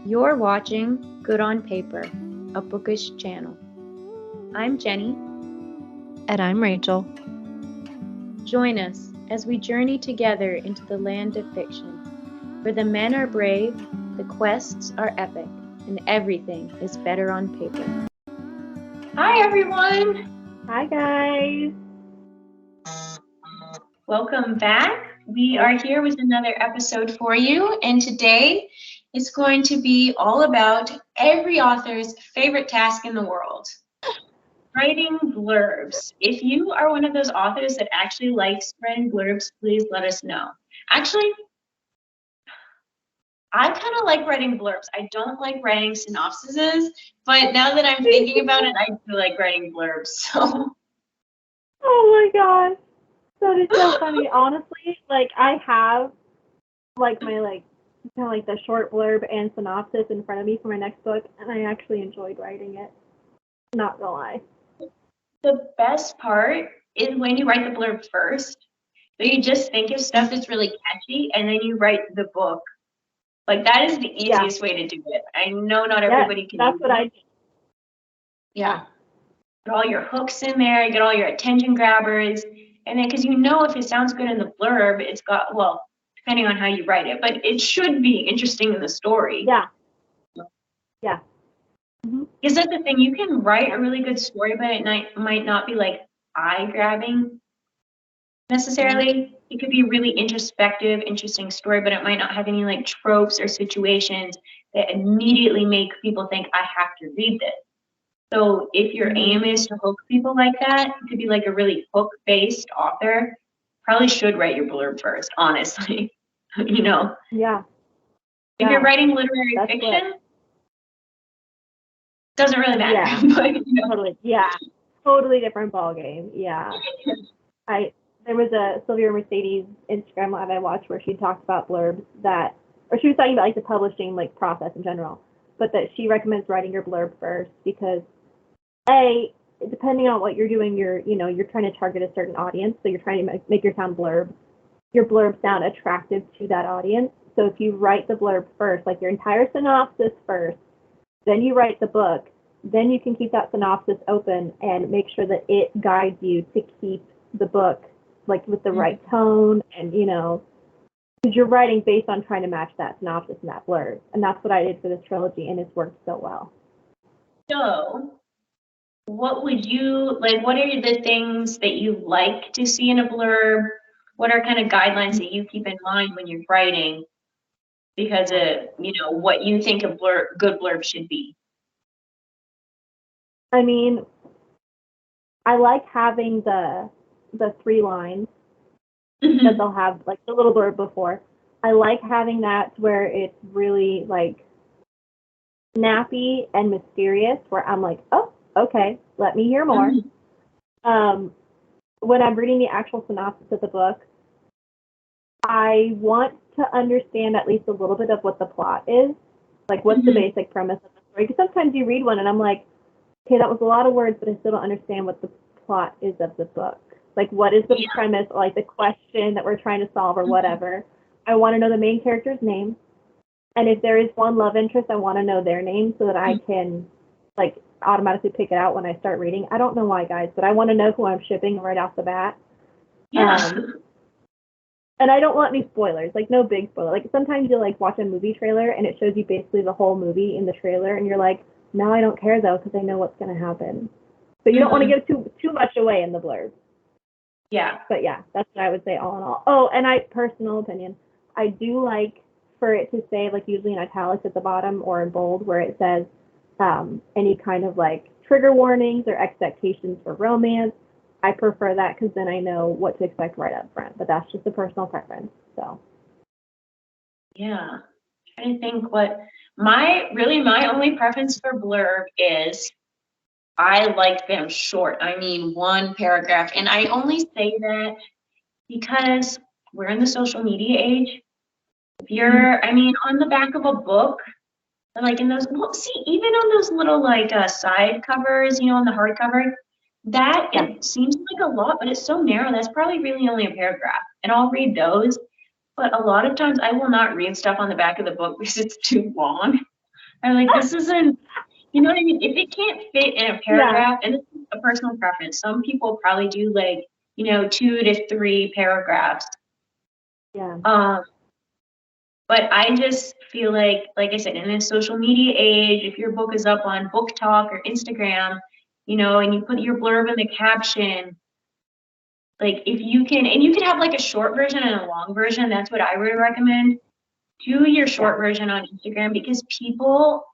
You're watching Good on Paper, a bookish channel. I'm Jenny. And I'm Rachel. Join us as we journey together into the land of fiction, where the men are brave, the quests are epic, and everything is better on paper. Hi, everyone. Hi, guys. Welcome back. We are here with another episode for you, and today is going to be all about every author's favorite task in the world. Writing blurbs. If you are one of those authors that actually likes writing blurbs, please let us know. Actually, I kind of like writing blurbs. I don't like writing synopsises, but now that I'm thinking about it, I do like writing blurbs. So. Oh my gosh, that is so funny. Honestly, I have my kind of like the short blurb and synopsis in front of me for my next book, and I actually enjoyed writing it. Not gonna lie. The best part is when you write the blurb first. So you just think of stuff that's really catchy, and then you write the book. Like, that is the easiest way to do it. I know not everybody can do it. That's what I do. Yeah. Get all your hooks in there, get all your attention grabbers, and then because if it sounds good in the blurb, it's got, well, depending on how you write it, but it should be interesting in the story. Yeah. Yeah. Because that's the thing, you can write a really good story, but it might not be like eye-grabbing necessarily. It could be a really introspective, interesting story, but it might not have any like tropes or situations that immediately make people think, I have to read this. So if your aim is to hook people like that, you could be like a really hook-based author, probably should write your blurb first, honestly. Yeah. If you're writing literary fiction, doesn't really matter. Yeah. Totally. Yeah. Totally different ballgame. Yeah. There was a Sylvia Mercedes Instagram live I watched where she talked about blurbs or she was talking about like the publishing like process in general, but that she recommends writing your blurb first because depending on what you're doing, you're trying to target a certain audience, so you're trying to make your blurb sound attractive to that audience. So if you write the blurb first, like your entire synopsis first, then you write the book, then you can keep that synopsis open and make sure that it guides you to keep the book like with the right tone and because you're writing based on trying to match that synopsis and that blurb. And that's what I did for this trilogy, and it's worked so well. So what are the things that you like to see in a blurb? What are kind of guidelines that you keep in mind when you're writing because of, what you think a good blurb should be? I mean, I like having the 3 lines that they'll have, like the little blurb before. I like having that where it's really like snappy and mysterious, where I'm like, oh, okay, let me hear more. When I'm reading the actual synopsis of the book, I want to understand at least a little bit of what the plot is, like what's the basic premise of the story. Because sometimes you read one and I'm like, okay, that was a lot of words, but I still don't understand what the plot is of the book. Like, what is the premise, or like the question that we're trying to solve, or whatever. I want to know the main character's name, and if there is one love interest, I want to know their name so that I can like automatically pick it out when I start reading. I don't know why, guys, but I want to know who I'm shipping right off the bat. Yeah. And I don't want any spoilers, like no big spoiler. Like sometimes you like watch a movie trailer and it shows you basically the whole movie in the trailer, and you're like, no, I don't care though because I know what's going to happen. So you don't want to give too much away in the blurb. Yeah. But yeah, that's what I would say all in all. Oh, and personal opinion, I do like for it to say, like usually in italics at the bottom or in bold, where it says any kind of like trigger warnings or expectations for romance. I prefer that because then I know what to expect right up front. But that's just a personal preference. So. Yeah. I'm trying to think what my only preference for blurb is I like them short. I mean, 1 paragraph. And I only say that because we're in the social media age. If you're, on the back of a book, like in those, even on those little like side covers, on the hardcover, that it seems like a lot, but it's so narrow. That's probably really only a paragraph. And I'll read those. But a lot of times I will not read stuff on the back of the book because it's too long. I'm like, this isn't, you know what I mean? If it can't fit in a paragraph, and this is a personal preference, some people probably do like, 2 to 3 paragraphs. Yeah. But I just feel like I said, in this social media age, if your book is up on Book Talk or Instagram, and you put your blurb in the caption, like if you can, and you can have like a short version and a long version, that's what I would recommend. Do your short version on Instagram because people,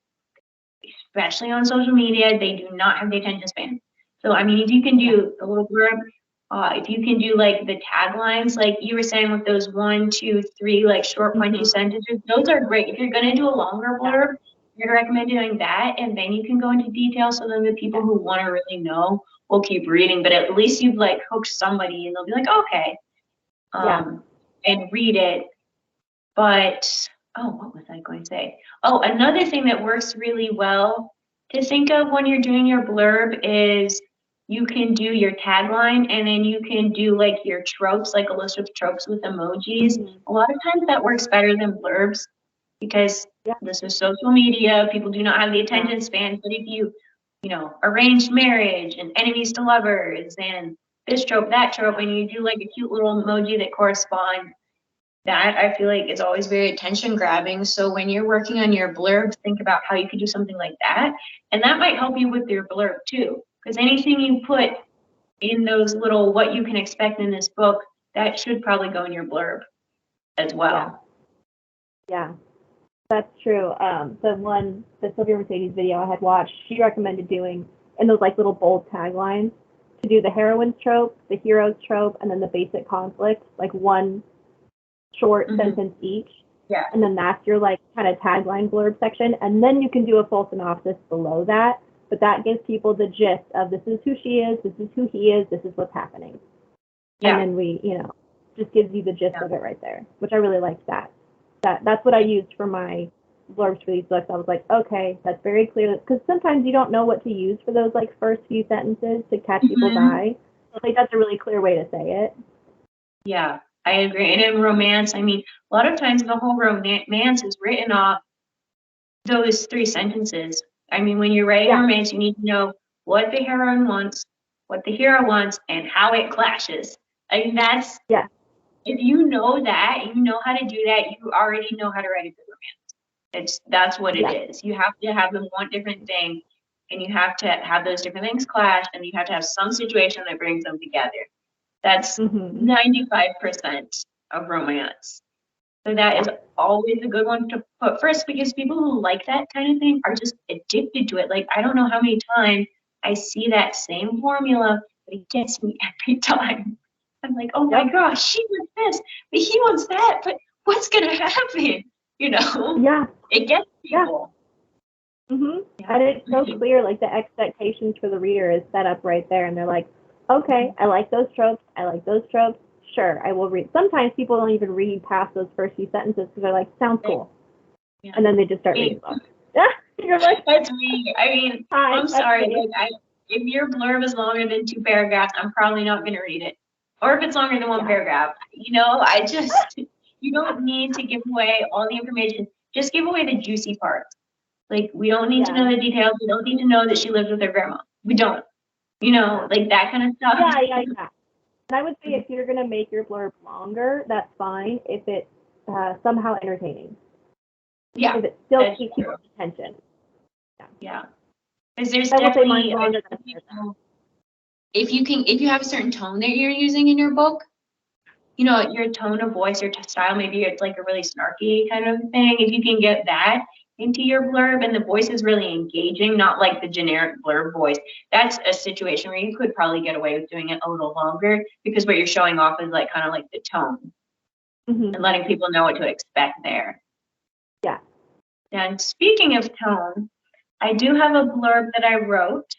especially on social media, they do not have the attention span. So, I mean, if you can do a little blurb, if you can do like the taglines, like you were saying with those 1, 2, 3, like short, punchy sentences, those are great. If you're going to do a longer blurb, I'd recommend doing that. And then you can go into detail. So then the people who want to really know will keep reading, but at least you've like hooked somebody and they'll be like, okay, and read it. But, what was I going to say? Oh, another thing that works really well to think of when you're doing your blurb is you can do your tagline and then you can do like your tropes, like a list of tropes with emojis. A lot of times that works better than blurbs because this is social media. People do not have the attention span. But if you arranged marriage and enemies to lovers and this trope, that trope, and you do like a cute little emoji that corresponds, that I feel like is always very attention grabbing. So when you're working on your blurb, think about how you could do something like that. And that might help you with your blurb too. Because anything you put in those little what you can expect in this book, that should probably go in your blurb as well. Yeah, that's true. The Sylvia Mercedes video I had watched, she recommended doing in those like little bold taglines to do the heroine's trope, the hero's trope, and then the basic conflict, like one short sentence each. Yeah. And then that's your like kind of tagline blurb section. And then you can do a full synopsis below that. But that gives people the gist of this is who she is, this is who he is, this is what's happening. Yeah. And then we, just gives you the gist of it right there, which I really liked that. That's what I used for my blurbs for these books. I was like, okay, that's very clear. Because sometimes you don't know what to use for those like first few sentences to catch people's eye. So I think that's a really clear way to say it. Yeah. I agree. And in romance, I mean, a lot of times the whole romance is written off those 3 sentences. I mean, when you're writing romance, you need to know what the heroine wants, what the hero wants, and how it clashes. I mean, that's, if you know that, you know how to do that, you already know how to write a good romance. That's what it is. You have to have them want different things, and you have to have those different things clash, and you have to have some situation that brings them together. That's 95% of romance. So that is always a good one to put first because people who like that kind of thing are just addicted to it. Like, I don't know how many times I see that same formula, but it gets me every time. I'm like, oh my gosh, she wants this, but he wants that, but what's going to happen? Yeah. It gets people. And it's so clear, like the expectations for the reader is set up right there. And they're like, okay, I like those tropes. I like those tropes. Sure, I will read. Sometimes people don't even read past those first few sentences because they're like, sounds cool. Yeah. And then they just start reading the book. You're like, that's me. I mean, I'm sorry. If your blurb is longer than 2 paragraphs, I'm probably not going to read it. Or if it's longer than 1 paragraph, I just, you don't need to give away all the information. Just give away the juicy parts. Like, we don't need to know the details. We don't need to know that she lives with her grandma. We don't. Like that kind of stuff. Yeah. And I would say if you're going to make your blurb longer, that's fine if it's somehow entertaining. Yeah. If it still keeps people's attention. Yeah. Because there's definitely, if you have a certain tone that you're using in your book, your tone of voice, your style, maybe it's like a really snarky kind of thing. If you can get that into your blurb and the voice is really engaging, not like the generic blurb voice, that's a situation where you could probably get away with doing it a little longer because what you're showing off is like kind of like the tone and letting people know what to expect there. Yeah. And speaking of tone, I do have a blurb that I wrote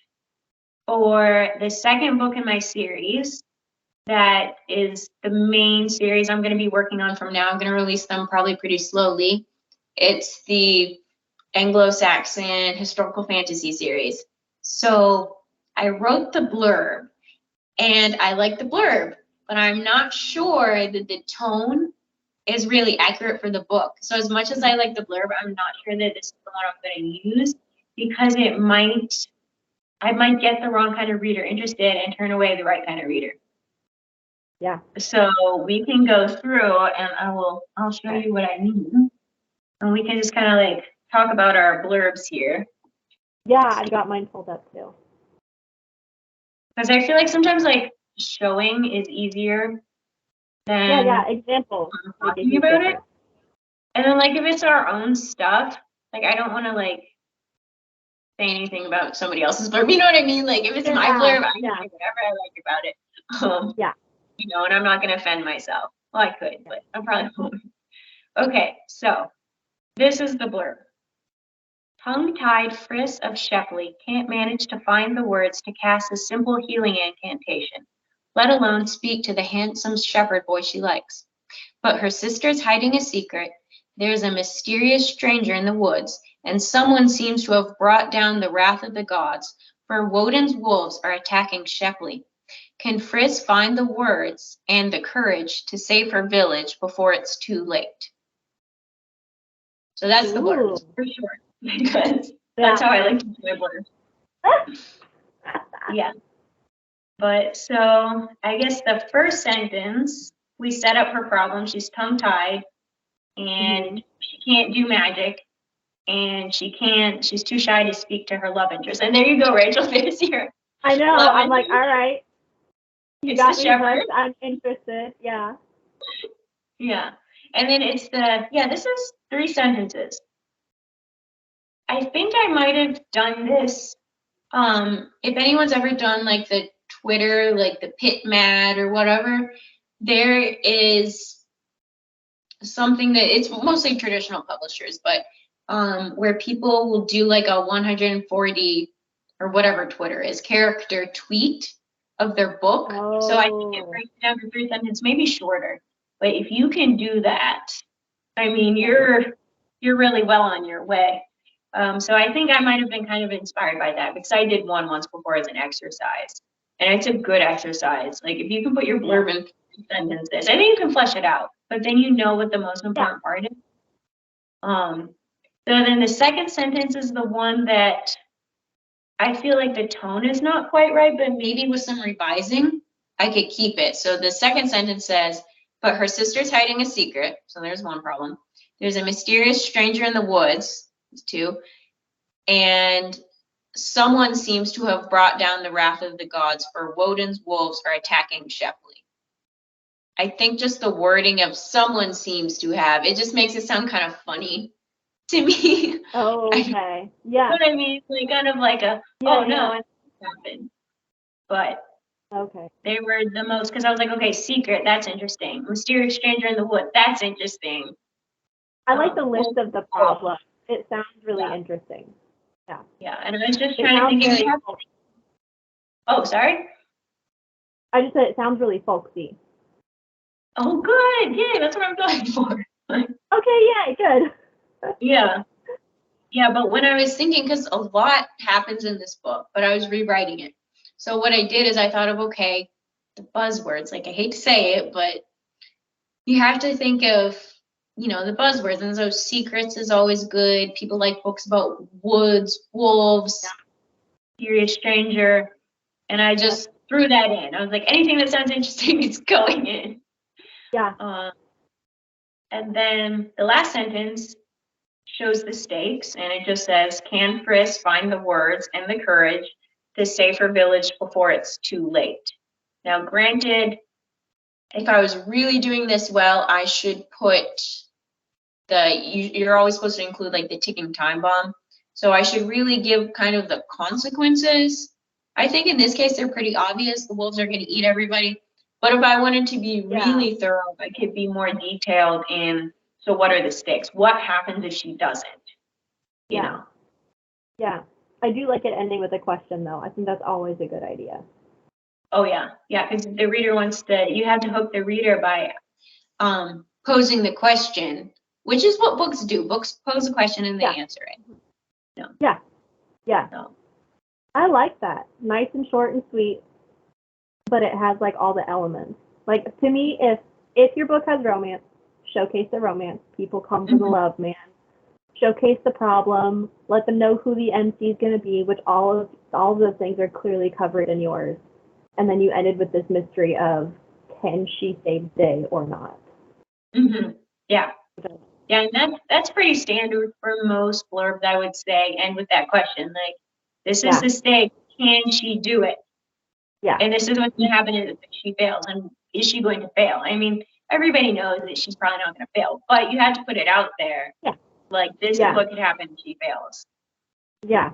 for the second book in my series. That is the main series I'm going to be working on from now. I'm going to release them probably pretty slowly. It's the Anglo-Saxon historical fantasy series. So I wrote the blurb and I like the blurb, but I'm not sure that the tone is really accurate for the book. So as much as I like the blurb, I'm not sure that this is the one I'm going to use because I might get the wrong kind of reader interested and turn away the right kind of reader. Yeah. So we can go through and I'll show you what I mean. And we can just kind of like talk about our blurbs here. Yeah, I got mine pulled up too. Because I feel like sometimes like showing is easier than examples. talking about it. And then like if it's our own stuff, like I don't want to like say anything about somebody else's blurb. You know what I mean? Like if it's my blurb, I can say whatever I like about it. You know, and I'm not gonna offend myself. Well, I could, but I probably won't. Okay, so this is the blurb. Tongue-tied Friss of Shepley can't manage to find the words to cast a simple healing incantation, let alone speak to the handsome shepherd boy she likes. But her sister's hiding a secret. There's a mysterious stranger in the woods, and someone seems to have brought down the wrath of the gods, for Woden's wolves are attacking Shepley. Can Friss find the words and the courage to save her village before it's too late? So that's the blurb, for sure, because that's how I like to do my blurb. Yeah. But so I guess the first sentence, we set up her problem. She's tongue-tied and she can't do magic and she's too shy to speak to her love interest. And there you go, Rachel, there's your I know, I'm like, all right. You got me hooked. I'm interested. Yeah. Yeah. And then it's this is 3 sentences. I think I might have done this. If anyone's ever done like the Twitter, like the Pit Mad or whatever, there is something that it's mostly traditional publishers, but where people will do like a 140 or whatever Twitter is character tweet of their book. So I think it breaks down to 3 sentences, maybe shorter. But if you can do that, I mean, you're really well on your way. So I think I might have been kind of inspired by that because I did one once before as an exercise, and it's a good exercise. Like if you can put your blurb in 3 sentences, I think you can flesh it out, but then you know what the most important part is. So then the second sentence is the one that I feel like the tone is not quite right, but maybe with some revising, I could keep it. So the second sentence says, but her sister's hiding a secret. So there's one problem. There's a mysterious stranger in the woods, 2, and someone seems to have brought down the wrath of the gods, for Woden's wolves are attacking Shepley. I think just the wording of someone seems to have, it just makes it sound kind of funny to me. Oh, okay. Yeah. What I mean, like kind of like a, no, it happened. But they were the most, because I was like, okay, secret, that's interesting. Mysterious stranger in the wood, that's interesting. I like the list of the problems. It sounds really interesting. Yeah. Yeah, and I was just trying to think. Oh, sorry? I just said it sounds really folksy. Oh, good. Yeah, that's what I'm going for. Okay, yeah, good. Yeah. Yeah, but when I was thinking, because a lot happens in this book, but I was rewriting it. So what I did is I thought of, okay, the buzzwords, like I hate to say it, but you have to think of, you know, the buzzwords, and so secrets is always good. People like books about woods, wolves, mysterious stranger, and I just threw that in. I was like, anything that sounds interesting is going in. Yeah. And then the last sentence shows the stakes, and it just says, can Friss find the words and the courage to save her village before it's too late? Now, granted, if I was really doing this well, I should put you're always supposed to include like the ticking time bomb. So I should really give kind of the consequences. I think in this case, they're pretty obvious. The wolves are going to eat everybody. But if I wanted to be really thorough, I could be more detailed in, so what are the stakes? What happens if she doesn't? You know? Yeah. I do like it ending with a question, though. I think that's always a good idea. Oh, yeah. Yeah, because the reader you have to hook the reader by posing the question, which is what books do. Books pose a question and they answer it. No. Yeah. No. I like that. Nice and short and sweet, but it has like all the elements. Like to me, if your book has romance, showcase the romance. People come for the love, man. Showcase the problem. Let them know who the MC is going to be, which all of those things are clearly covered in yours. And then you ended with this mystery of, can she save the day or not? Mm-hmm. Yeah. Yeah, and that's pretty standard for most blurbs, I would say. And with that question, like, this is the stake. Can she do it? Yeah. And this is what's going to happen if she fails. And is she going to fail? I mean, everybody knows that she's probably not going to fail, but you have to put it out there. Yeah. Like, this is what could happen if she fails. Yeah.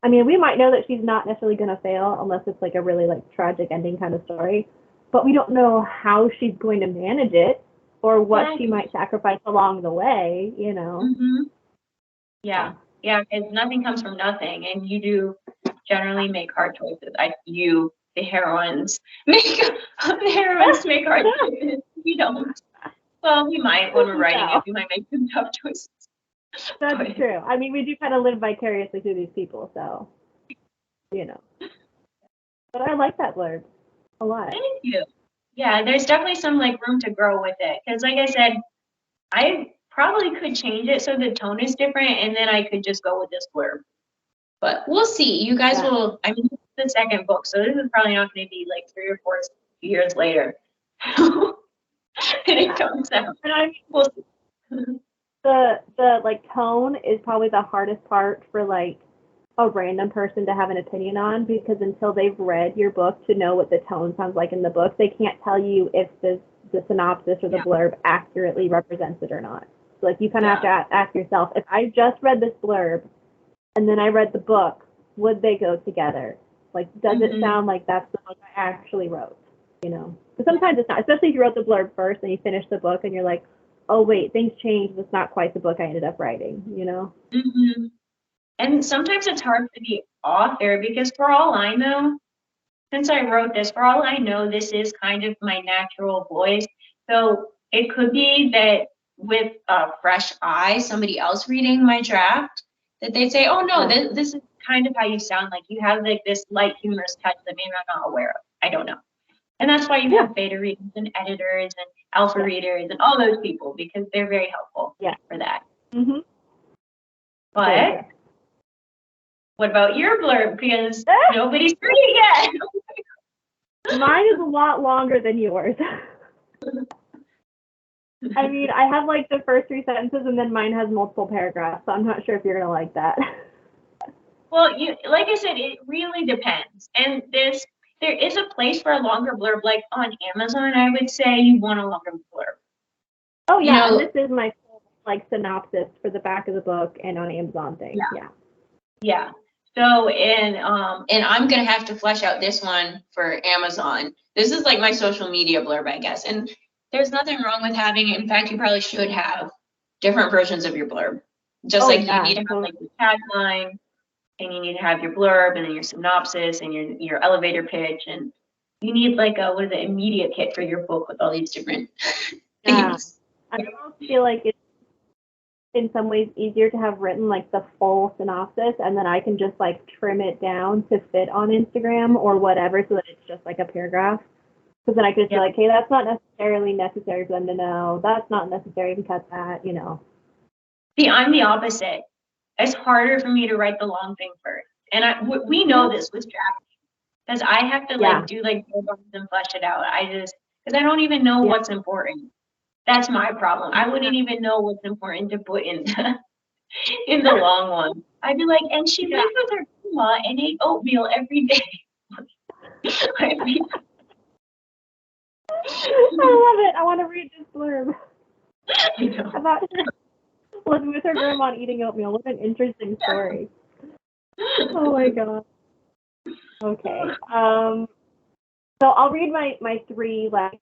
I mean, we might know that she's not necessarily going to fail unless it's like a really like tragic ending kind of story, but we don't know how she's going to manage it or what she might sacrifice along the way, you know. Mm-hmm. Yeah, because nothing comes from nothing, and you do generally make hard choices. The heroines, make hard choices. We don't. Well, we might when we're writing it. We might make some tough choices. That's true. I mean, we do kind of live vicariously through these people, so, you know. But I like that blurb a lot. Thank you. Yeah, there's definitely some like room to grow with it. Because like I said, I probably could change it so the tone is different, and then I could just go with this blurb. But we'll see. You guys will, I mean, it's the second book, so this is probably not going to be like 3 or 4 years later. And it comes out. And I mean, We'll see. the like tone is probably the hardest part for like a random person to have an opinion on, because until they've read your book to know what the tone sounds like in the book, they can't tell you if the synopsis or the blurb accurately represents it or not. So like you kind of have to ask yourself, if I just read this blurb and then I read the book, would they go together? Like, does it sound like that's the book I actually wrote? You know, because sometimes it's not, especially if you wrote the blurb first and you finish the book and you're like, oh wait, things changed. It's not quite the book I ended up writing, you know? Mm-hmm. And sometimes it's hard for the author, because for all I know, since I wrote this, for all I know, this is kind of my natural voice. So it could be that with a fresh eye, somebody else reading my draft, that they'd say, oh no, this is kind of how you sound. Like you have like this light humorous touch that maybe I'm not aware of. I don't know. And that's why you have beta readers and editors and alpha readers and all those people, because they're very helpful for that. Mm-hmm. But what about your blurb? Because nobody's read it yet. Mine is a lot longer than yours. I mean, I have like the first 3 sentences and then mine has multiple paragraphs, so I'm not sure if you're going to like that. Well, like I said, it really depends. And there is a place for a longer blurb, like on Amazon, I would say you want a longer blurb. Oh yeah, and this is my like synopsis for the back of the book and on Amazon thing. Yeah. So and I'm gonna have to flesh out this one for Amazon. This is like my social media blurb, I guess. And there's nothing wrong with having it. In fact, you probably should have different versions of your blurb. Just you need to have like the tagline, and you need to have your blurb, and then your synopsis, and your elevator pitch, and you need like a media kit for your book with all these different things. I almost feel like it's in some ways easier to have written like the full synopsis, and then I can just like trim it down to fit on Instagram or whatever, so that it's just like a paragraph. Because then I could just be like, hey, that's not necessarily necessary for them to know. That's not necessary. You can cut that, you know. See, I'm the opposite. It's harder for me to write the long thing first. And we know this with drafting, because I have to like do like and flesh it out. Because I don't even know what's important. That's my problem. I wouldn't even know what's important to put in the long one. I'd be like, and she lived with her grandma and ate oatmeal every day. I love it. I want to read this blurb. I know. About her living with her grandma and eating oatmeal. What an interesting story. Oh my god. Okay. So I'll read my 3 like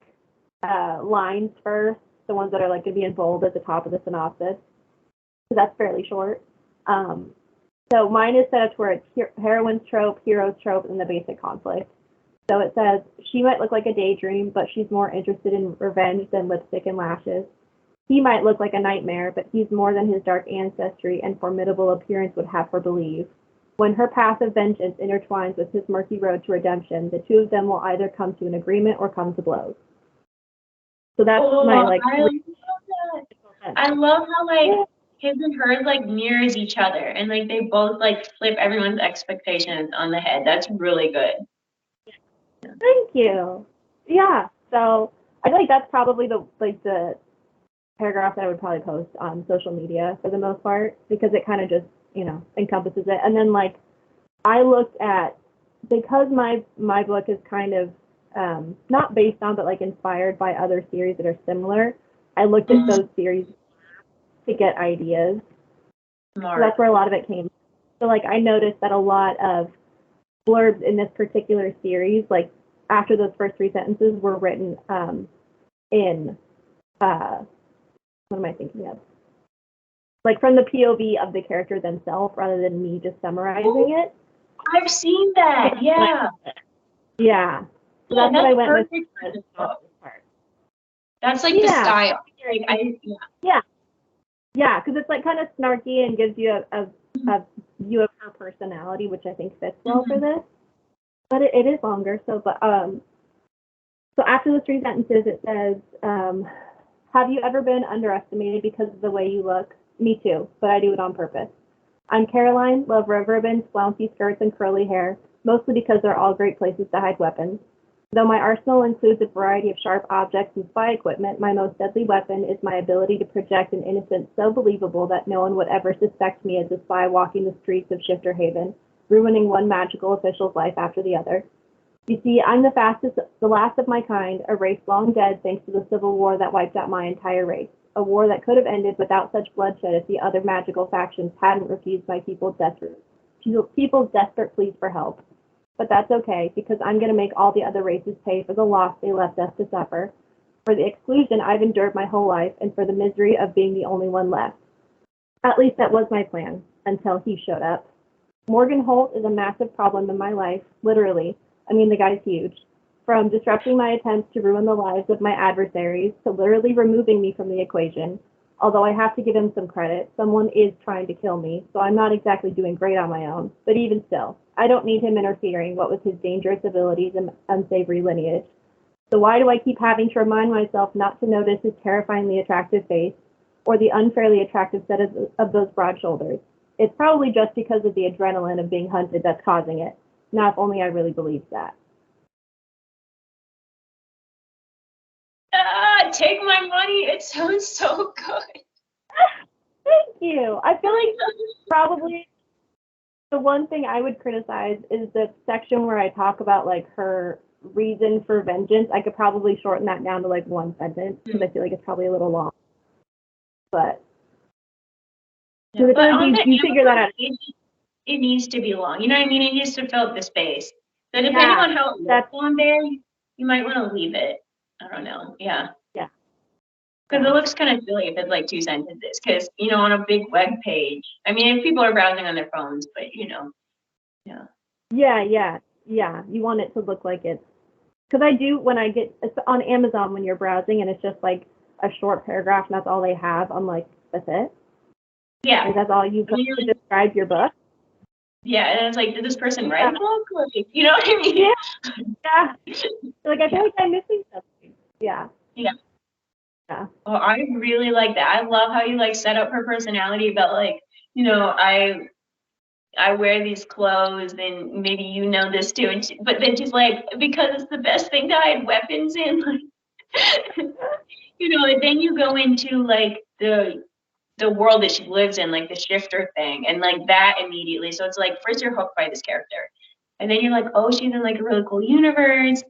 lines first, the ones that are like going to be in bold at the top of the synopsis. So that's fairly short. So mine is set up to where it's heroine's trope, hero's trope, and the basic conflict. So it says, she might look like a daydream, but she's more interested in revenge than lipstick and lashes. He might look like a nightmare, but he's more than his dark ancestry and formidable appearance would have her believe. When her path of vengeance intertwines with his murky road to redemption, the two of them will either come to an agreement or come to blows. So that's my like. I love I love how like his and hers like mirrors each other, and like they both like flip everyone's expectations on the head. That's really good. Thank you. Yeah. So I feel like that's probably the paragraph that I would probably post on social media for the most part, because it kind of just, encompasses it. And then like I looked at, because my book is kind of not based on but like inspired by other series that are similar, I looked at those series to get ideas. So that's where a lot of it came. So like I noticed that a lot of blurbs in this particular series, like after those first three sentences, were written in what am I thinking of? Like from the POV of the character themselves rather than me just summarizing it. I've seen that. Yeah. Yeah. So that's what I went with. For this book. That's like the style. Like, Yeah, because it's like kind of snarky and gives you a view of her personality, which I think fits well for this. But it is longer. So after the three sentences, it says, have you ever been underestimated because of the way you look? Me too, but I do it on purpose. I'm Caroline, love red ribbons, flouncy skirts, and curly hair, mostly because they're all great places to hide weapons. Though my arsenal includes a variety of sharp objects and spy equipment, my most deadly weapon is my ability to project an innocence so believable that no one would ever suspect me as a spy walking the streets of Shifter Haven, ruining one magical official's life after the other. You see, I'm the last of my kind, a race long dead thanks to the civil war that wiped out my entire race. A war that could have ended without such bloodshed if the other magical factions hadn't refused my people's desperate pleas for help. But that's okay, because I'm going to make all the other races pay for the loss they left us to suffer, for the exclusion I've endured my whole life, and for the misery of being the only one left. At least that was my plan, until he showed up. Morgan Holt is a massive problem in my life, literally. I mean, the guy's huge. From disrupting my attempts to ruin the lives of my adversaries to literally removing me from the equation. Although I have to give him some credit, someone is trying to kill me, so I'm not exactly doing great on my own. But even still, I don't need him interfering what with his dangerous abilities and unsavory lineage. So why do I keep having to remind myself not to notice his terrifyingly attractive face or the unfairly attractive set of those broad shoulders? It's probably just because of the adrenaline of being hunted that's causing it. Now, if only I really believed that. Take my money. It sounds so good. Thank you. I feel like probably the one thing I would criticize is the section where I talk about like her reason for vengeance. I could probably shorten that down to like one sentence because I feel like it's probably a little long. But yeah, but on you figure that out. It needs to be long. You know what I mean? It needs to fill up the space. So depending on how it looks on there, you might want to leave it. I don't know. Yeah. Yeah. Because it looks kind of silly if it's like two sentences. Because, on a big web page, I mean, if people are browsing on their phones, but, yeah. Yeah. You want it to look like it's, because I do when I get, it's on Amazon when you're browsing and it's just like a short paragraph and that's all they have, I'm like, that's it? Yeah. Like, that's all you put to describe your book? Yeah, and it's like, did this person write a book? Like, you know what I mean? Yeah. Like, I feel like I'm missing something. Yeah. Yeah. Oh, I really like that. I love how you like set up her personality about like, I wear these clothes and maybe you know this too. And but then she's like, because it's the best thing to hide weapons in. Like, and then you go into like the world that she lives in, like the shifter thing, and like that immediately. So it's like first you're hooked by this character, and then you're like, oh, she's in like a really cool universe,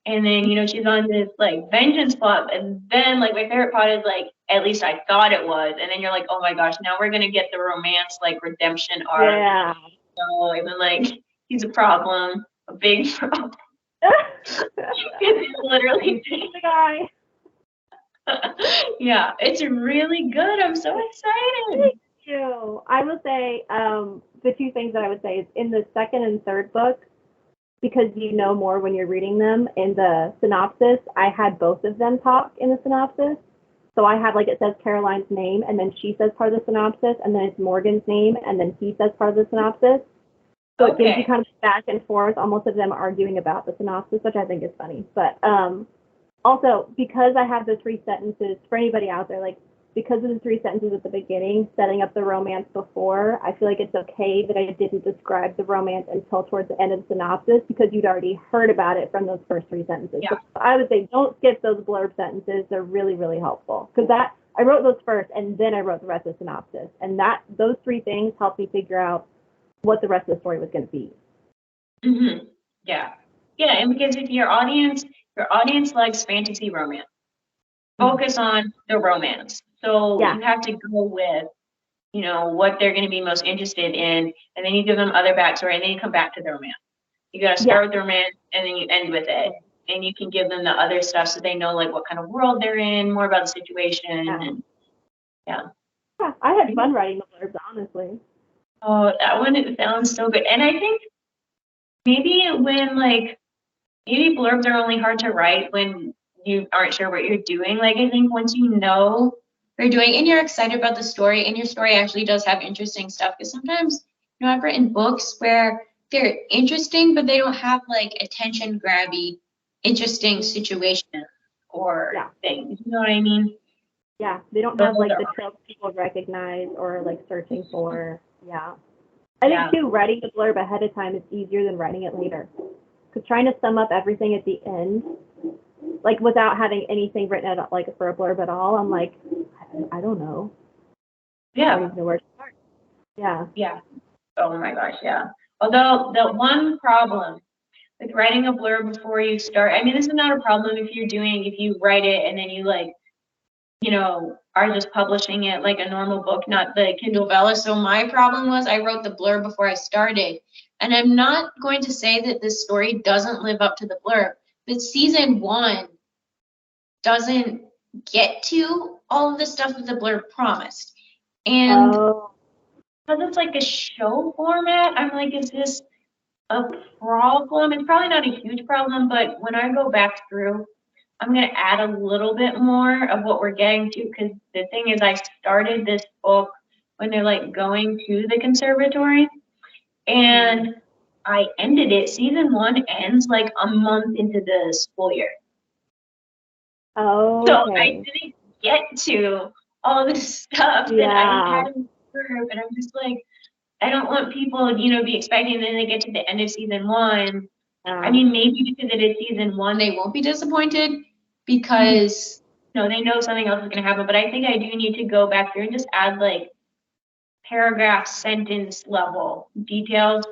and then she's on this like vengeance plot, and then like my favorite part is like at least I thought it was, and then you're like, oh my gosh, now we're gonna get the romance like redemption arc. Yeah. So and then like he's a problem, a big problem. Literally the guy. Yeah, it's really good. I'm so excited. Thank you. I will say the two things that I would say is in the second and third book, because you know more when you're reading them, in the synopsis, I had both of them talk in the synopsis. So I had, like, it says Caroline's name, and then she says part of the synopsis, and then it's Morgan's name, and then he says part of the synopsis. So it gives you kind of back and forth, almost of them arguing about the synopsis, which I think is funny. But also, because I have the three sentences, for anybody out there, like, because of the 3 sentences at the beginning, setting up the romance before, I feel like it's okay that I didn't describe the romance until towards the end of the synopsis because you'd already heard about it from those first 3 sentences. Yeah. So I would say don't skip those blurb sentences. They're really, really helpful. Because I wrote those first and then I wrote the rest of the synopsis. And those 3 things helped me figure out what the rest of the story was going to be. Mm-hmm. Yeah. Yeah, and because if your audience likes fantasy romance, focus on the romance. So Yeah. you have to go with, what they're going to be most interested in, and then you give them other backstory, and then you come back to the romance. You got to start with the romance, and then you end with it. And you can give them the other stuff so they know, like, what kind of world they're in, more about the situation. Yeah. And, yeah, I had fun writing the blurbs, honestly. Oh, that one, it sounds so good. And I think maybe maybe blurbs are only hard to write when you aren't sure what you're doing. Like, I think once you know what you're doing and you're excited about the story and your story actually does have interesting stuff, because sometimes, I've written books where they're interesting, but they don't have like attention grabby, interesting situations or things. You know what I mean? Yeah, they don't Those have like are the tropes people recognize or like searching for. Yeah. I think too, writing the blurb ahead of time is easier than writing it later. Because trying to sum up everything at the end, like without having anything written out like for a blurb at all, I'm like, I don't know. Yeah. I don't even know where to start. Yeah. Yeah. Oh my gosh, yeah. Although the one problem with writing a blurb before you start, I mean, this is not a problem if you write it and then you are just publishing it like a normal book, not the Kindle Vella. So my problem was I wrote the blurb before I started. And I'm not going to say that this story doesn't live up to the blurb, but season 1 doesn't get to all of the stuff that the blurb promised. And because it's like a show format, I'm like, is this a problem? It's probably not a huge problem, but when I go back through, I'm going to add a little bit more of what we're getting to, because the thing is, I started this book when they're like going to the conservatory, and I ended it. Season 1 ends like a month into the school year. Oh. So I didn't get to all this stuff that I had in the blurb, and I'm just like, I don't want people, be expecting, and then they get to the end of season 1. I mean, maybe because it is season 1, they won't be disappointed because, they know something else is going to happen. But I think I do need to go back through and just add like paragraph, sentence level details,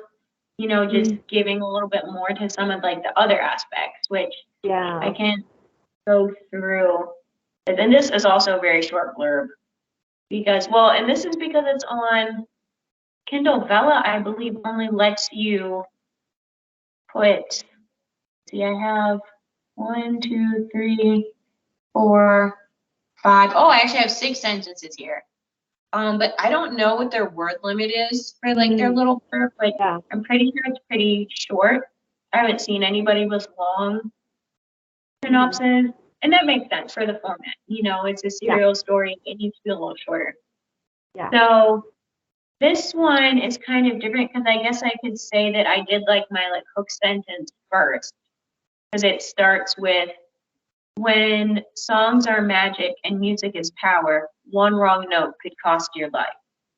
just giving a little bit more to some of like the other aspects, which I can go through. And this is also a very short blurb because, and this is because it's on Kindle Vella, I believe, only lets you put, I have 1, 2, 3, 4, 5. Oh, I actually have 6 sentences here. But I don't know what their word limit is for like their little blurb. Like, I'm pretty sure it's pretty short. I haven't seen anybody with long synopses, and that makes sense for the format. It's a serial story. It needs to be a little shorter. Yeah. So this one is kind of different because I guess I could say that I did like my hook sentence first, because it starts with, when songs are magic and music is power, one wrong note could cost your life.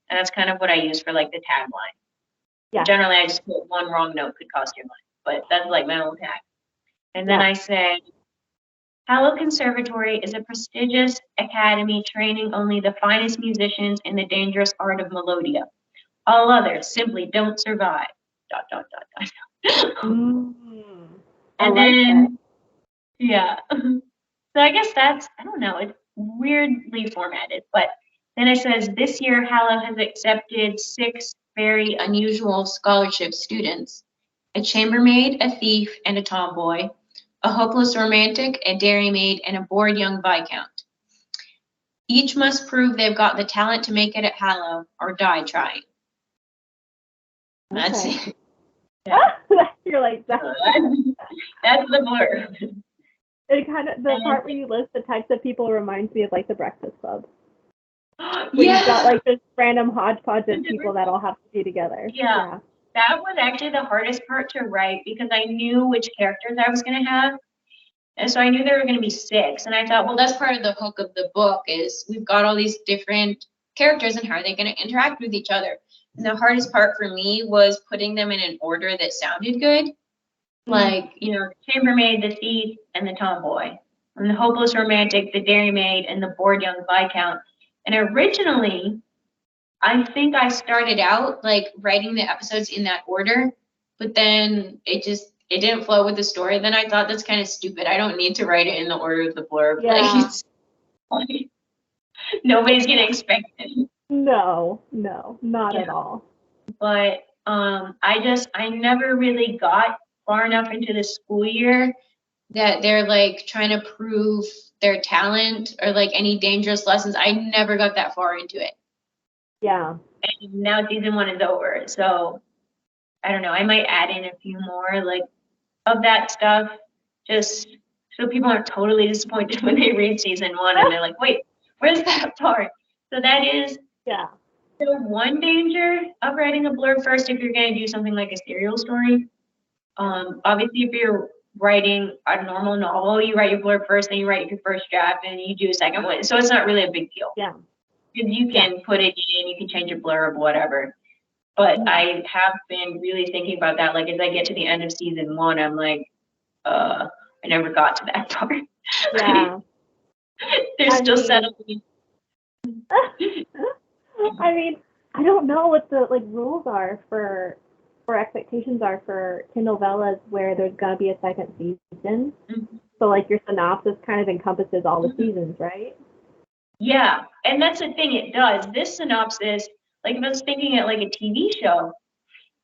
And that's kind of what I use for like the tagline. Yeah. Generally, I just put one wrong note could cost your life, but that's like my own tag. And then I said, Hallow Conservatory is a prestigious academy training only the finest musicians in the dangerous art of melodia. All others simply don't survive. ... And then, so I guess that's, I don't know, it's weirdly formatted, but then it says, this year Hallow has accepted 6 very unusual scholarship students: a chambermaid, a thief, and a tomboy, a hopeless romantic, a dairymaid, and a bored young viscount. Each must prove they've got the talent to make it at Hallow or die trying. That's it. You're like, that's the blurb. It kind of, the part where you list the types of people reminds me of like the Breakfast Club. Where you've got like this random hodgepodge of people that all have to be together. Yeah. That was actually the hardest part to write because I knew which characters I was going to have. And so I knew there were going to be 6. And I thought, well, that's part of the hook of the book is we've got all these different characters and how are they going to interact with each other? And the hardest part for me was putting them in an order that sounded good. Like, the chambermaid, the thief, and the tomboy. And the hopeless romantic, the dairymaid, and the bored young viscount. And originally, I think I started out like writing the episodes in that order, but then it didn't flow with the story. Then I thought that's kind of stupid. I don't need to write it in the order of the blurb. Yeah. Like, nobody's gonna expect it. No, not at all. But I never really got far enough into the school year that they're like trying to prove their talent or like any dangerous lessons. I never got that far into it. Yeah. And now season 1 is over, so I don't know. I might add in a few more like of that stuff, just so people aren't totally disappointed when they read season 1 and they're like, "Wait, where's that part?" So that is the one danger of writing a blurb first if you're going to do something like a serial story. Obviously, if you're writing a normal novel, you write your blurb first, then you write your first draft, and you do a second one. So it's not really a big deal. Yeah. You can put it in, you can change your blurb, whatever. But I have been really thinking about that. Like, as I get to the end of season 1, I'm like, I never got to that part. Yeah. They're still settling. I mean, I don't know what the rules are for expectations are for Kindle novellas where there's gonna be a second season. Mm-hmm. So like your synopsis kind of encompasses all the seasons, right? Yeah, and that's the thing, it does. This synopsis, like if I was thinking it like a TV show,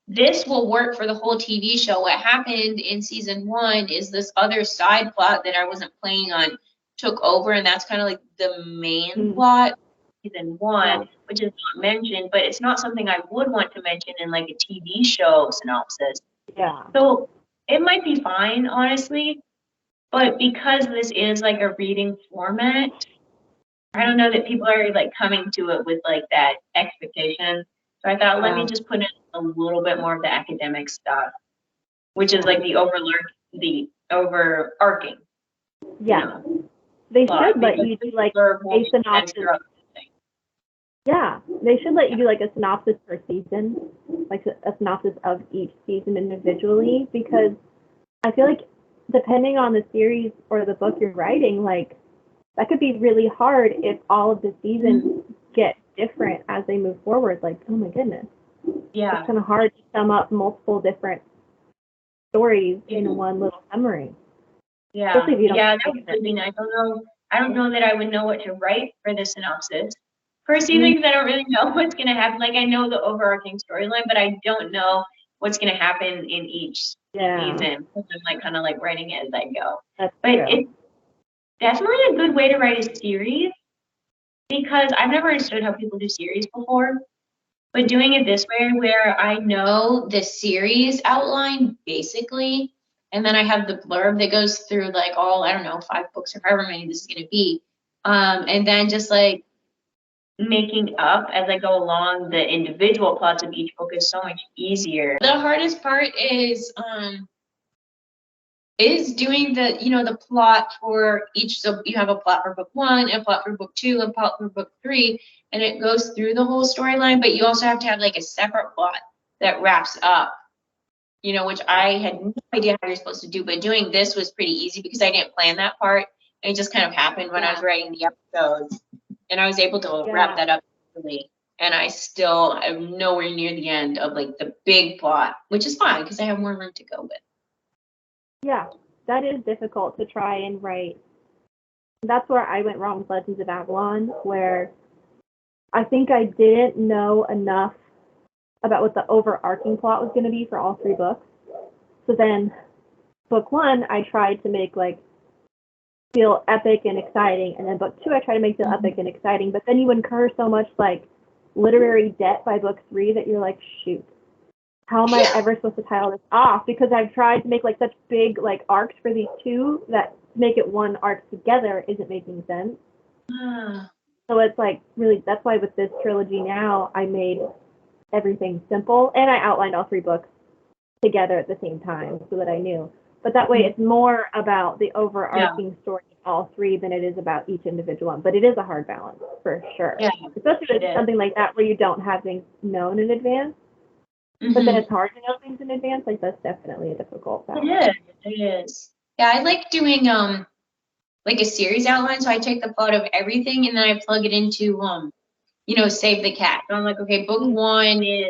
this will work for the whole TV show. What happened in season 1 is this other side plot that I wasn't planning on took over, and that's kind of like the main plot of season 1, which is not mentioned, but it's not something I would want to mention in like a TV show synopsis. Yeah. So it might be fine, honestly, but because this is like a reading format, I don't know that people are like coming to it with like that expectation. So I thought, let me just put in a little bit more of the academic stuff, which is like the overarching. Yeah. They should let you do like a synopsis. Yeah, they should let you do like a synopsis per season, like a synopsis of each season individually, because I feel like depending on the series or the book you're writing, like that could be really hard if all of the seasons get different as they move forward. Like, oh my goodness. Yeah. It's kind of hard to sum up multiple different stories in one little summary. Yeah. That would be nice. I don't know that I would know what to write for the synopsis. For season, because I don't really know what's going to happen. Like, I know the overarching storyline, but I don't know what's going to happen in each season. So I'm like kind of like writing it as I go. But it's definitely a good way to write a series, because I've never understood how people do series before. But doing it this way, where I know the series outline basically, and then I have the blurb that goes through like all, I don't know, 5 books or however many this is going to be. And then just like making up as I go along the individual plots of each book is so much easier. The hardest part is doing the plot for each. So you have a plot for book 1, a plot for book 2, a plot for book 3, and it goes through the whole storyline, but you also have to have like a separate plot that wraps up, which I had no idea how you're supposed to do, but doing this was pretty easy because I didn't plan that part. It just kind of happened when I was writing the episodes, and I was able to wrap that up easily. And I still am nowhere near the end of like the big plot, which is fine because I have more room to go with. Yeah, that is difficult to try and write. That's where I went wrong with Legends of Avalon, where I think I didn't know enough about what the overarching plot was going to be for all 3 books. So then, book 1, I tried to make like feel epic and exciting, and then book 2, I tried to make feel epic and exciting. But then you incur so much like literary debt by book 3 that you're like, shoot, how am I ever supposed to tie this off? Because I've tried to make like such big like arcs for these 2 that to make it one arc together isn't making sense. So it's like really, that's why with this trilogy now, I made everything simple, and I outlined all 3 books together at the same time so that I knew, But that way, it's more about the overarching story of all three than it is about each individual one. But it is a hard balance for sure, Yeah, especially with it is. something like that where you don't have things known in advance. But then it's hard to know things in advance. Like that's definitely a difficult balance. It is. Yeah, I like doing like a series outline. So I take the plot of everything and then I plug it into Save the Cat. So I'm like, okay, book one is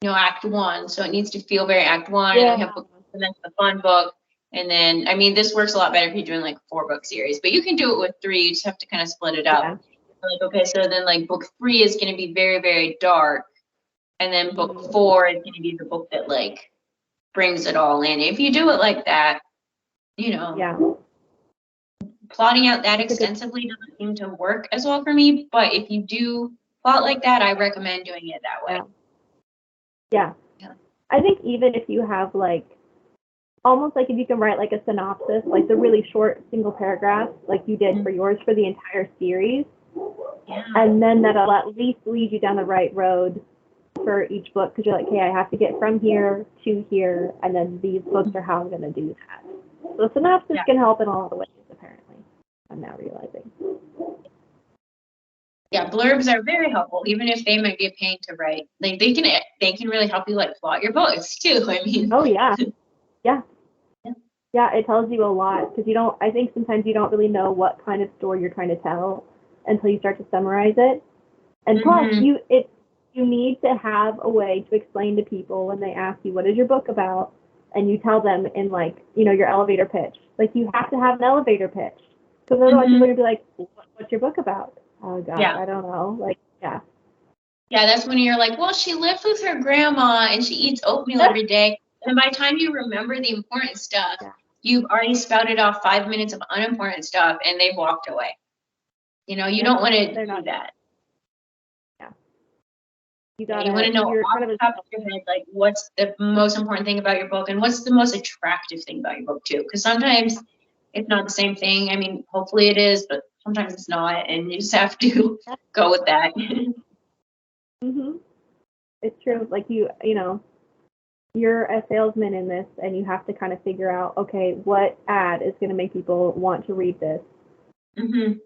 Act One, so it needs to feel very Act One. And then we have book, and that's the fun book. And then this works a lot better if you're doing like a 4-book series, but you can do it with 3. You just have to kind of split it up. Yeah. Like, okay, so then like book 3 is going to be very, very dark. And then book 4 is going to be the book that like brings it all in. If you do it like that, plotting out that extensively doesn't seem to work as well for me. But if you do plot like that, I recommend doing it that way. Yeah. I think even if you have like, almost like if you can write like a synopsis, like the really short single paragraph, like you did for yours for the entire series, and then that'll at least lead you down the right road for each book, because you're like, hey, I have to get from here to here, and then these books are how I'm going to do that. So synopsis can help in all the ways, apparently. I'm now realizing. Yeah, blurbs are very helpful, even if they might be a pain to write. Like they can really help you like plot your books too. I mean. Oh yeah. Yeah, it tells you a lot, because I think sometimes you don't really know what kind of story you're trying to tell until you start to summarize it. And plus, you need to have a way to explain to people when they ask you, what is your book about? And you tell them in like, your elevator pitch. Like you have to have an elevator pitch. Because otherwise people are going to be like, what's your book about? Oh gosh, I don't know. Like, yeah. Yeah, that's when you're like, well, she lives with her grandma and she eats oatmeal every day. And by the time you remember the important stuff, you've already spouted off 5 minutes of unimportant stuff and they've walked away. You don't want to do that. Yeah. You want to know off the top of your head, like, what's the most important thing about your book and what's the most attractive thing about your book, too. Because sometimes it's not the same thing. I mean, hopefully it is, but sometimes it's not. And you just have to go with that. It's true. Like you're a salesman in this, and you have to kind of figure out, okay, what ad is going to make people want to read this. And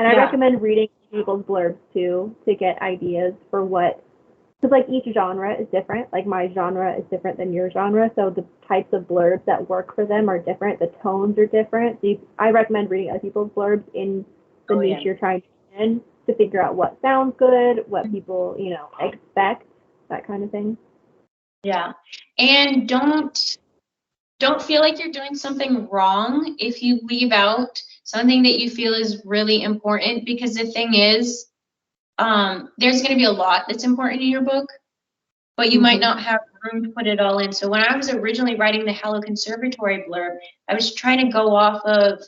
I recommend reading people's blurbs too to get ideas for because like each genre is different. Like my genre is different than your genre, so the types of blurbs that work for them are different. The tones are different. So I recommend reading other people's blurbs in the niche you're trying to get in, to figure out what sounds good, what people, expect, that kind of thing. Yeah. And don't feel like you're doing something wrong if you leave out something that you feel is really important, because the thing is, there's going to be a lot that's important in your book, but you might not have room to put it all in. So when I was originally writing the Hello Conservatory blurb, I was trying to go off of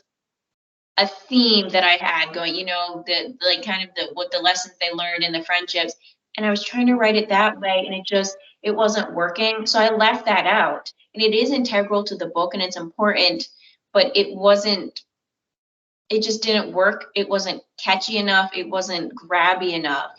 a theme that I had going, what the lessons they learned and the friendships. And I was trying to write it that way, and it wasn't working. So I left that out. And it is integral to the book and it's important, but it just didn't work. It wasn't catchy enough. It wasn't grabby enough.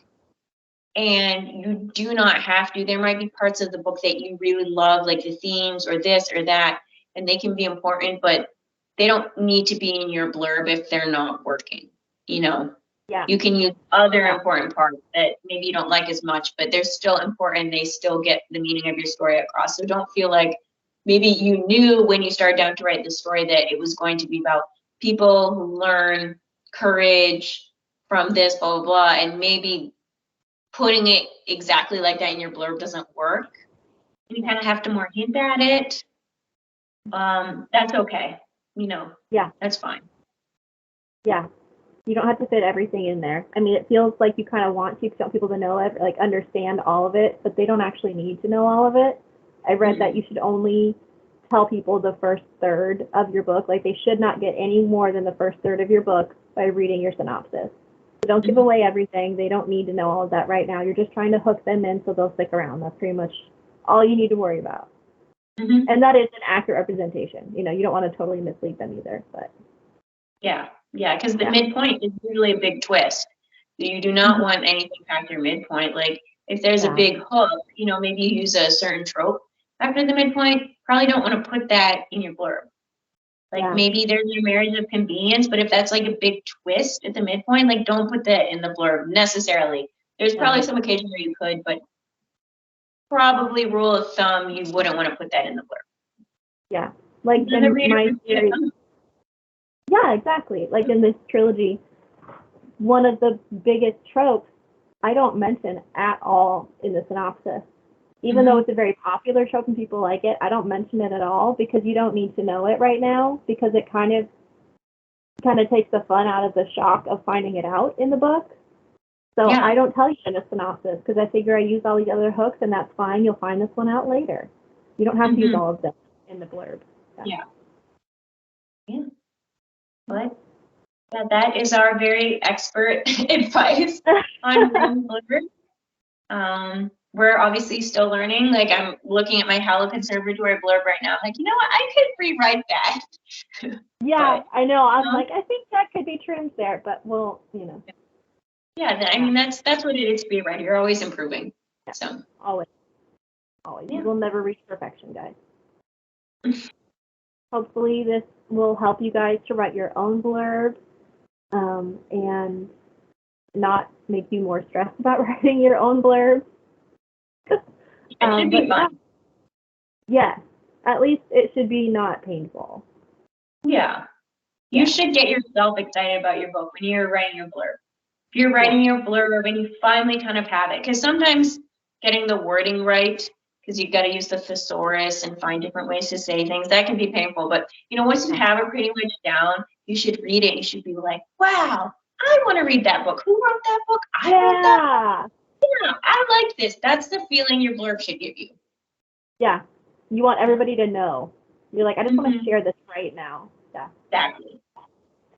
And you do not have to. There might be parts of the book that you really love, like the themes or this or that, and they can be important, but they don't need to be in your blurb if they're not working. You can use other important parts that maybe you don't like as much, but they're still important. They still get the meaning of your story across. So don't feel like maybe you knew when you started down to write the story that it was going to be about people who learn courage from this, blah, blah, blah, and maybe putting it exactly like that in your blurb doesn't work. You kind of have to more hint at it. That's okay. That's fine. Yeah. You don't have to fit everything in there. I mean, it feels like you kind of want to, because you want people to know it, like understand all of it, but they don't actually need to know all of it. I read that you should only tell people the first third of your book. Like they should not get any more than the first third of your book by reading your synopsis. So don't give away everything. They don't need to know all of that right now. You're just trying to hook them in so they'll stick around. That's pretty much all you need to worry about. And that is an accurate representation. You don't want to totally mislead them either, but. Yeah, because the midpoint is usually a big twist. You do not want anything past your midpoint. Like if there's a big hook, maybe you use a certain trope after the midpoint, probably don't want to put that in your blurb. Like Yeah. maybe there's your marriage of convenience, but if that's like a big twist at the midpoint, like don't put that in the blurb necessarily. There's probably some occasions where you could, but probably rule of thumb, you wouldn't want to put that in the blurb. Yeah. Like Then the in reader my would see it series. coming. Yeah, exactly. Like in this trilogy, one of the biggest tropes I don't mention at all in the synopsis. Even though it's a very popular trope and people like it, I don't mention it at all because you don't need to know it right now because it kind of takes the fun out of the shock of finding it out in the book. So Yeah. I don't tell you in a synopsis because I figure I use all these other hooks and that's fine. You'll find this one out later. You don't have to use all of them in the blurb. Yeah. But yeah, that is our very expert advice on writing blurb. We're obviously still learning. Like I'm looking at my Hello Conservatory blurb right now. Like, you know what? I could rewrite that. Yeah, But, I know. I'm like, I think that could be trimmed there, but we'll, Yeah, I mean that's what it is to be a writer. You're always improving. So always. Yeah. We'll never reach perfection, guys. Hopefully this will help you guys to write your own blurb and not make you more stressed about writing your own blurb. it should be fun. Yeah, at least it should be not painful. Yeah. You should get yourself excited about your book when you're writing your blurb. If you're writing your blurb and you finally kind of have it, because sometimes getting the wording right, because you've got to use the thesaurus and find different ways to say things, that can be painful. But, once you have it pretty much down, you should read it. You should be like, wow, I want to read that book. Who wrote that book? I wrote that book. Yeah, I like this. That's the feeling your blurb should give you. Yeah. You want everybody to know. You're like, I just want to share this right now. Yeah. Exactly.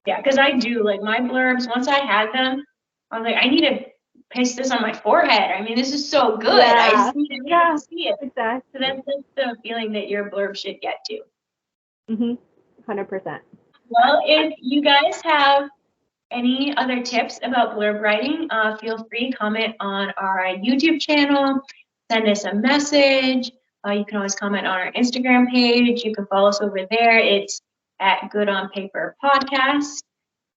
Yeah, because I do, like my blurbs, once I had them, I was like, I need to paste this on my forehead. I mean, this is so good. I just need to see it. Exactly. So that's the feeling that your blurb should get to. 100%. Well, if you guys have any other tips about blurb writing, feel free to comment on our YouTube channel, send us a message. You can always comment on our Instagram page. You can follow us over there. It's at Good on Paper Podcast.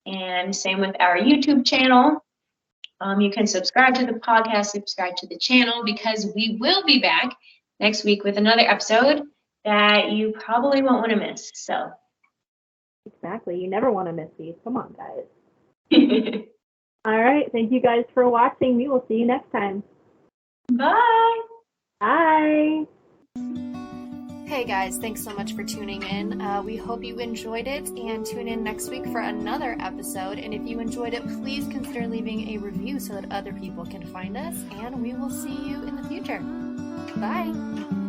And same with our YouTube channel. You can subscribe to the podcast, subscribe to the channel, because we will be back next week with another episode that you probably won't want to miss. So Exactly. You never want to miss these. Come on, guys. All right. Thank you guys for watching. We will see you next time. Bye. Bye. Hey guys, thanks so much for tuning in. We hope you enjoyed it and tune in next week for another episode. And if you enjoyed it, please consider leaving a review so that other people can find us. And we will see you in the future. Bye.